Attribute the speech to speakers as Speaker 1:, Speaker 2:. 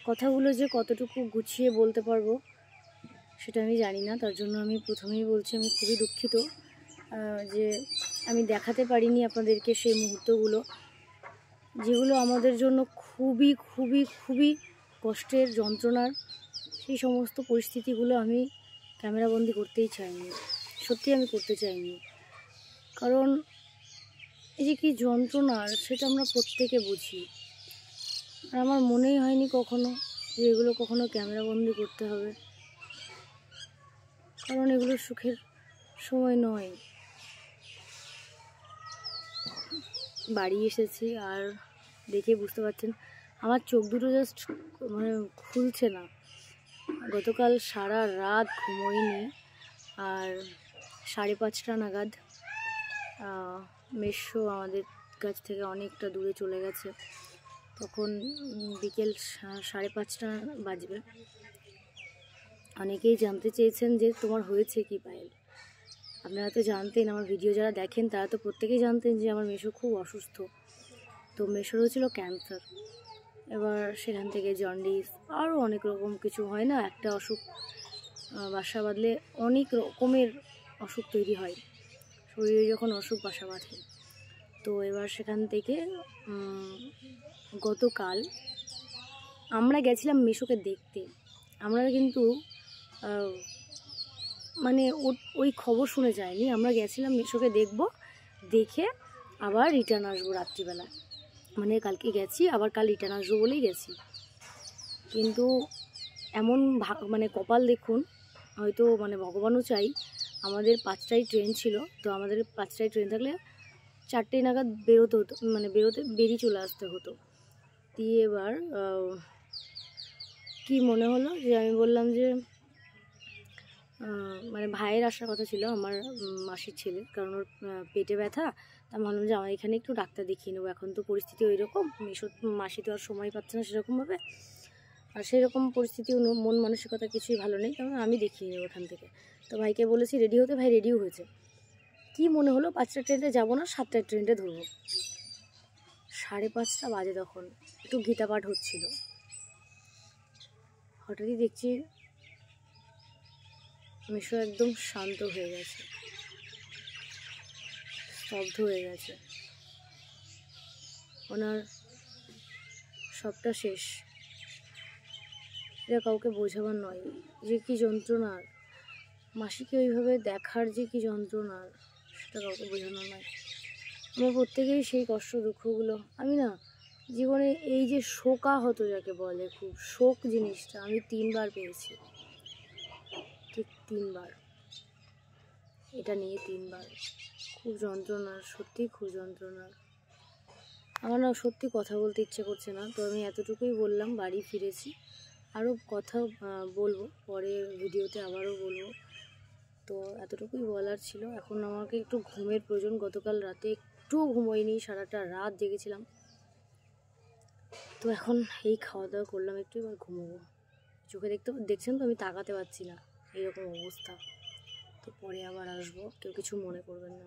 Speaker 1: কথাগুলো যে কতটুকু গুছিয়ে বলতে পারবো সেটা আমি জানি না। তার জন্য আমি প্রথমেই বলছি আমি খুবই দুঃখিত যে আমি দেখাতে পারিনি আপনাদেরকে সেই মুহূর্তগুলো, যেগুলো আমাদের জন্য খুবই খুবই খুবই কষ্টের, যন্ত্রণার। সেই সমস্ত পরিস্থিতিগুলো আমি ক্যামেরাবন্দি করতেই চাইনি, সত্যি আমি করতে চাইনি। কারণ এই যে কী যন্ত্রণার সেটা আমরা প্রত্যেকে বুঝি। আর আমার মনেই হয়নি কখনো যে এগুলো কখনো ক্যামেরাবন্দি করতে হবে, কারণ এগুলো সুখের সময় নয়। বাড়ি এসেছি আর দেখে বুঝতে পারছেন আমার চোখ দুটো জাস্ট মানে খুলছে না। গতকাল সারা রাত ঘুমোইনি, আর 5:30 নাগাদ মেশো আমাদের কাছ থেকে অনেকটা দূরে চলে গেছে। তখন বিকেল 5:30 বাজবে। অনেকেই জানতে চেয়েছেন যে তোমার হয়েছে কি পায়েল। আপনারা তো জানতেন, আমার ভিডিও যারা দেখেন তারা তো প্রত্যেকেই জানতেন যে আমার মেশো খুব অসুস্থ। তো মেশোর হয়েছিল ক্যান্সার, এবার সেখান থেকে জন্ডিস, আরও অনেক রকম কিছু হয় না, একটা অসুখ বাসা বাঁধলে অনেক রকমের অসুখ তৈরি হয় শরীরে যখন অসুখ বাসা বাঁধে। তো এবার সেখান থেকে গতকাল আমরা গেছিলাম মেশোকে দেখতে। আমরা কিন্তু মানে ওই খবর শুনে যায়নি, আমরা গেছিলাম মেশোকে দেখব, দেখে আবার রিটার্ন আসবো রাত্রিবেলা। মানে কালকে গেছি, আবার কাল রিটার্ন আসবো বলেই গেছি। কিন্তু এমন মানে কপাল দেখুন, হয়তো মানে ভগবানও চাই, আমাদের 5টায় ট্রেন ছিল। তো আমাদের 5টায় ট্রেন থাকলে 4টে নাগাদ বেরোতে হতো, মানে বেরিয়ে চলে আসতে হতো। দিয়ে এবার কি মনে হলো যে আমি বললাম যে মানে ভাইয়ের আসার কথা ছিল, আমার মাসির ছেলে, কারণ ওর পেটে ব্যথা। তা ভাবলাম যে আমার এখানে একটু ডাক্তার দেখিয়ে নেবো, এখন তো পরিস্থিতি ওই রকম, মাসি তো আর সময় পাচ্ছে না সেরকমভাবে, আর সেরকম পরিস্থিতি মন মানসিকতা কিছুই ভালো নেই, কারণ আমি দেখিয়ে নেবো এখান থেকে। তো ভাইকে বলেছি রেডি হতে, ভাই রেডিও হয়েছে। কি মনে হলো 5টার ট্রেনটা যাবো না, 7টার ট্রেনটা ধরবো। 5:30 বাজে, তখন একটু গীতা পাঠ হচ্ছিল। হঠাৎই দেখছি মেশো একদম শান্ত হয়ে গেছে, স্তব্ধ হয়ে গেছে, ওনার সবটা শেষ। এটা কাউকে বোঝাবার নয় যে কি যন্ত্রণার, মাসিকে ওইভাবে দেখার যে কি যন্ত্রণার, সেটা কাউকে বোঝানো নয়। আমার প্রত্যেকেই সেই কষ্ট দুঃখগুলো, আমি না জীবনে এই যে শোকাহত যাকে বলে, খুব শোক জিনিসটা আমি 3বার পেয়েছি, ঠিক 3বার, এটা নিয়ে 3বার। খুব যন্ত্রণার, সত্যি খুব যন্ত্রণার। আমার না সত্যি কথা বলতে ইচ্ছে করছে না, তো আমি এতটুকুই বললাম। বাড়ি ফিরেছি, আরও কথা বলবো পরে ভিডিওতে, আবারও বলবো। তো এতটুকুই বলার ছিল। এখন আমাকে একটু ঘুমের প্রয়োজন, গতকাল রাতে একটুও ঘুমোইনি, সারাটা রাত জেগেছিলাম। তো এখন এই খাওয়া দাওয়া করলাম একটু, এবার ঘুমোবো। চোখে দেখছেন তো আমি তাকাতে পারছি না, এইরকম অবস্থা। তো পরে আবার আসবো, কেউ কিছু মনে করবেন না।